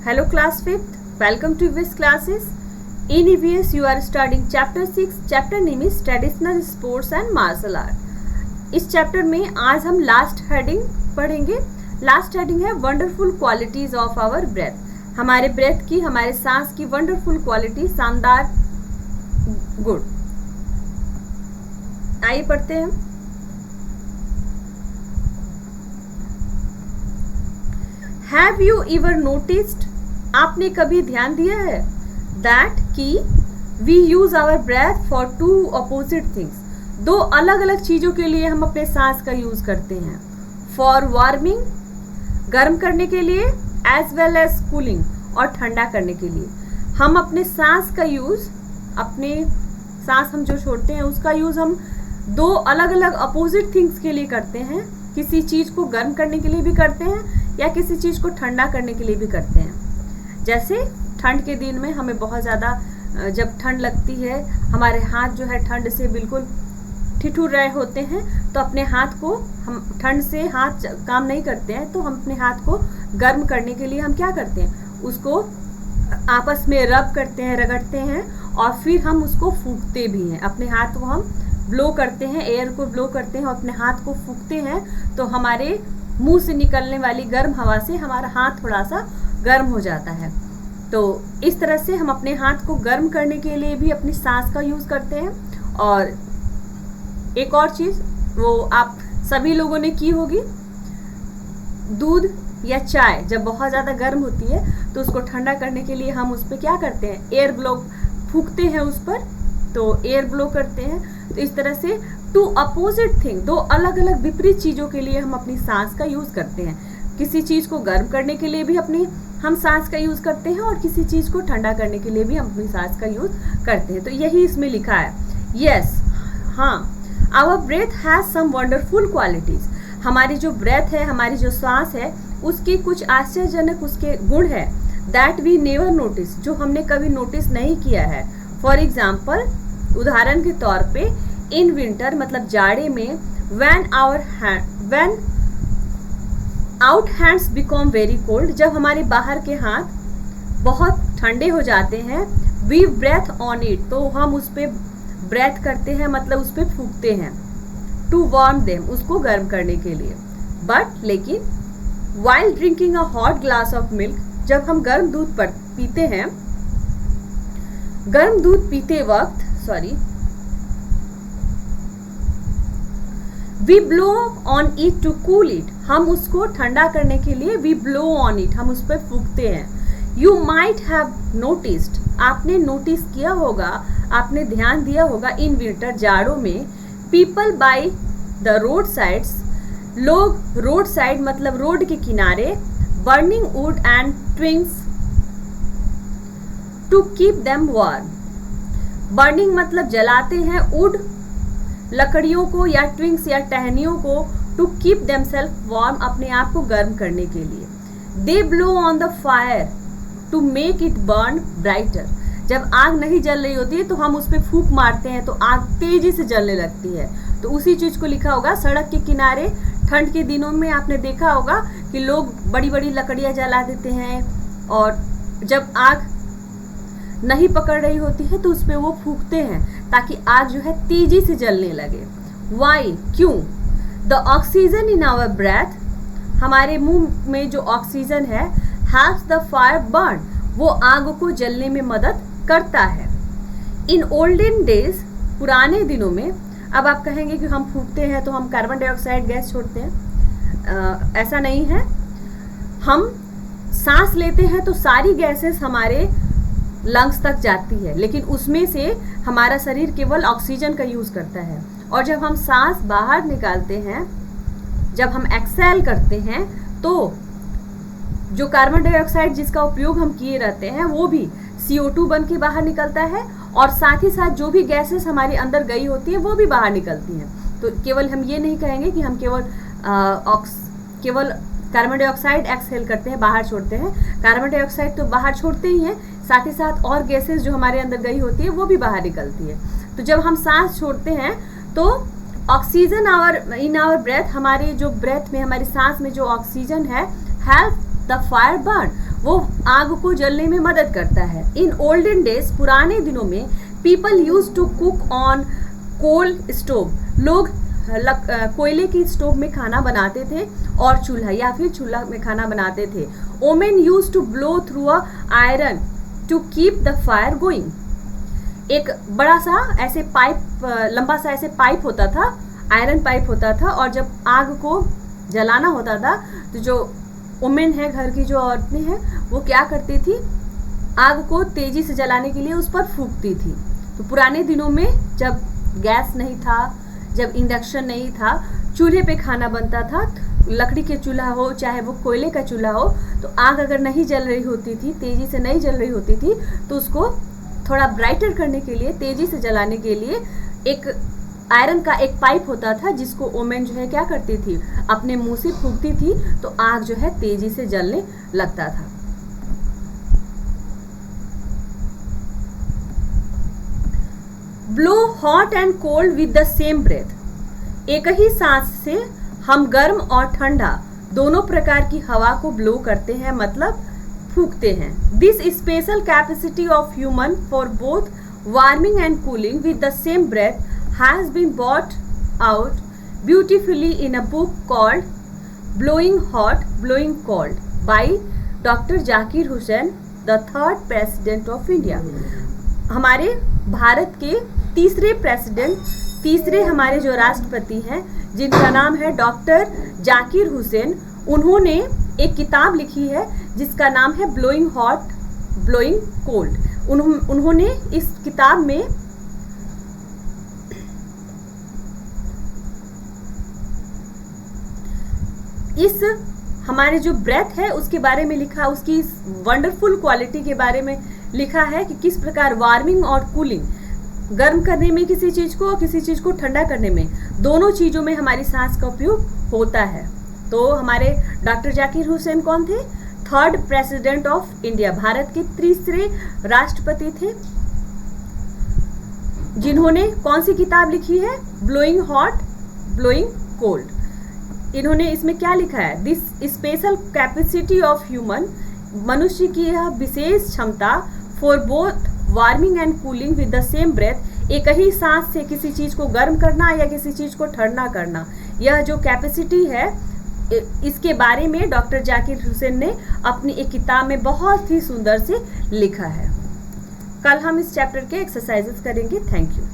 Hello class 5th, welcome to EVS classes. In EVS you are studying chapter 6. Chapter name is Traditional Sports and Martial Art. इस chapter में आज हम last heading पढ़ेंगे. Last heading है wonderful qualities of our breath. हमारे breath की, हमारे सांस की वंडरफुल क्वालिटी, शानदार गुण. आइए पढ़ते हैं. हैव यू एवर नोटिस्ड, आपने कभी ध्यान दिया है, दैट कि we use our breath for two opposite things, दो अलग अलग चीजों के लिए हम अपने सांस का यूज करते हैं. फॉर वार्मिंग, गर्म करने के लिए, एज वेल एज कूलिंग, और ठंडा करने के लिए. हम अपने सांस का यूज, अपने सांस हम जो छोड़ते हैं उसका यूज हम दो अलग अलग अपोजिट थिंग्स के लिए करते हैं. किसी चीज को गर्म करने के लिए भी करते हैं या किसी चीज को ठंडा करने के लिए भी करते हैं. जैसे ठंड के दिन में हमें बहुत ज़्यादा जब ठंड लगती है, हमारे हाथ जो है ठंड से बिल्कुल ठिठुर रहे होते हैं, तो अपने हाथ को, हम ठंड से हाथ काम नहीं करते हैं, तो हम अपने हाथ को गर्म करने के लिए हम क्या करते हैं, उसको आपस में रब करते हैं, रगड़ते हैं, और फिर हम उसको फूंकते भी हैं. अपने हाथ को हम ब्लो करते हैं, एयर को ब्लो करते हैं और अपने हाथ को फूंकते हैं, तो हमारे मुंह से निकलने वाली गर्म हवा से हमारा हाथ थोड़ा सा गर्म हो जाता है. तो इस तरह से हम अपने हाथ को गर्म करने के लिए भी अपनी सांस का यूज़ करते हैं. और एक और चीज़ वो आप सभी लोगों ने की होगी, दूध या चाय जब बहुत ज़्यादा गर्म होती है तो उसको ठंडा करने के लिए हम उस पर क्या करते हैं, एयर ब्लो फूंकते हैं उस पर, तो एयर ब्लो करते हैं. तो इस तरह से टू अपोजिट थिंग, दो अलग अलग विपरीत चीज़ों के लिए हम अपनी सांस का यूज़ करते हैं. किसी चीज़ को गर्म करने के लिए भी हम सांस का यूज़ करते हैं, और किसी चीज़ को ठंडा करने के लिए भी हम अपनी सांस का यूज़ करते हैं. तो यही इसमें लिखा है. यस, हाँ, our breath has some wonderful qualities. हमारी जो ब्रेथ है, हमारी जो सांस है, उसकी कुछ आश्चर्यजनक उसके गुण है, दैट वी नेवर नोटिस, जो हमने कभी नोटिस नहीं किया है. फॉर एग्जाम्पल, उदाहरण के तौर पे, इन विंटर मतलब जाड़े में, when out hands become very cold, जब हमारे बाहर के हाथ बहुत ठंडे हो जाते हैं, वी ब्रेथ ऑन इट, तो हम उस पर ब्रेथ करते हैं, मतलब उस पर फूंकते हैं, टू वार्म देम, उसको गर्म करने के लिए. बट लेकिन while drinking a hot glass of milk, जब हम गर्म दूध पीते हैं, गर्म दूध पीते वक्त, we blow on it to cool it, हम उसको ठंडा करने के लिए वी ब्लो ऑन इट, हम उस पर फूंकते हैं. यू माइट हैव नोटिस्ड, आपने नोटिस किया होगा, आपने ध्यान दिया होगा, इन विंटर जाड़ों में, people by the road sides, लोग रोड साइड मतलब रोड के किनारे, burning wood and twigs to keep them warm. Burning मतलब जलाते हैं, वुड लकड़ियों को, या ट्विग्स या टहनियों को, टू कीप देमसेल्फ वार्म, अपने आप को गर्म करने के लिए. They blow on the fire to make it burn brighter, जब आग नहीं जल रही होती है तो हम उस पर फूंक मारते हैं तो आग तेजी से जलने लगती है. तो उसी चीज़ को लिखा होगा. सड़क के किनारे ठंड के दिनों में आपने देखा होगा कि लोग बड़ी बड़ी लकड़ियाँ जला देते हैं, और जब आग नहीं पकड़ रही होती है तो उस पर वो फूंकते हैं ताकि आग जो है तेजी से जलने लगे. वाई, क्यों? The oxygen in our breath, हमारे मुंह में जो ऑक्सीजन है, हेल्प्स द फायर बर्न, वो आग को जलने में मदद करता है. इन ओल्डन डेज, पुराने दिनों में, अब आप कहेंगे कि हम फूंकते हैं तो हम कार्बन डाइऑक्साइड गैस छोड़ते हैं. ऐसा नहीं है. हम सांस लेते हैं तो सारी गैसेस हमारे लंग्स तक जाती है, लेकिन उसमें से हमारा शरीर केवल ऑक्सीजन का यूज़ करता है. और जब हम सांस बाहर निकालते हैं, जब हम एक्सेल करते हैं, तो जो कार्बन डाइऑक्साइड जिसका उपयोग हम किए रहते हैं, वो भी CO2 बन के बाहर निकलता है, और साथ ही साथ जो भी गैसेस हमारे अंदर गई होती है वो भी बाहर निकलती हैं. तो केवल हम ये नहीं कहेंगे कि हम केवल कार्बन डाइऑक्साइड एक्सहेल करते हैं, बाहर छोड़ते हैं. कार्बन डाइऑक्साइड तो बाहर छोड़ते ही हैं, साथ ही साथ और गैसेस जो हमारे अंदर गई होती है वो भी बाहर निकलती है. तो जब हम सांस छोड़ते हैं तो ऑक्सीजन इन आवर ब्रेथ, हमारे जो ब्रेथ में, हमारी सांस में जो ऑक्सीजन है, हेल्प द फायर बर्न, वो आग को जलने में मदद करता है। इन ओल्डन डेज, पुराने दिनों में, people used to cook on coal stove, लोग कोयले की स्टोव में खाना बनाते थे और चूल्हा या फिर चूल्हा में खाना बनाते थे। Women used to blow through a iron to keep the fire going. एक बड़ा सा ऐसे पाइप, लंबा सा ऐसे पाइप होता था, आयरन पाइप होता था, और जब आग को जलाना होता था तो जो वुमेन है, घर की जो औरतें हैं, वो क्या करती थी, आग को तेजी से जलाने के लिए उस पर फूंकती थी। तो पुराने दिनों में जब गैस नहीं था, जब इंडक्शन नहीं था, चूल्हे पे खाना बनता था, लकड़ी के चूल्हा हो चाहे वो कोयले का चूल्हा हो, तो आग अगर नहीं जल रही होती थी, तेजी से नहीं जल रही होती थी, तो उसको थोड़ा ब्राइटर करने के लिए, तेजी से जलाने के लिए एक आयरन का एक पाइप होता था जिसको वुमेन जो है क्या करती थी, अपने मुंह से फूंकती थी, तो आग जो है तेजी से जलने लगता था। Blow hot and cold with the same breath. एक ही सांस से हम गर्म और ठंडा दोनों प्रकार की हवा को ब्लो करते हैं, मतलब फूंकते हैं। This special capacity of human for both warming and cooling with the same breath has been brought out beautifully in a book called Blowing Hot Blowing Cold by doctor Zakir Hussain, the third president of India. हमारे भारत के तीसरे president, तीसरे हमारे जो राष्ट्रपति हैं, जिनका नाम है डॉक्टर जाकिर हुसैन, उन्होंने एक किताब लिखी है जिसका नाम है ब्लोइंग हॉट ब्लोइंग कोल्ड। उन्होंने इस किताब में इस हमारे जो ब्रेथ है उसके बारे में लिखा, उसकी इस वंडरफुल क्वालिटी के बारे में लिखा है कि किस प्रकार वार्मिंग और कूलिंग, गर्म करने में किसी चीज़ को और किसी चीज़ को ठंडा करने में, दोनों चीज़ों में हमारी सांस का उपयोग होता है। तो हमारे डॉक्टर जाकिर हुसैन कौन थे? Third president of India, Bharat के तीसरे राष्ट्रपति थे, जिन्होंने कौन सी किताब लिखी है? Blowing Hot Blowing Cold. इन्होंने इसमें क्या लिखा है? This special capacity of human, मनुष्य की यह विशेष क्षमता, for both warming and cooling with the same breath, एक ही सांस से किसी चीज़ को गर्म करना या किसी चीज़ को ठंडा करना, यह जो कैपेसिटी है, इसके बारे में डॉक्टर जाकिर हुसैन ने अपनी एक किताब में बहुत ही सुंदर से लिखा है। कल हम इस चैप्टर के एक्सरसाइजेस करेंगे। Thank you.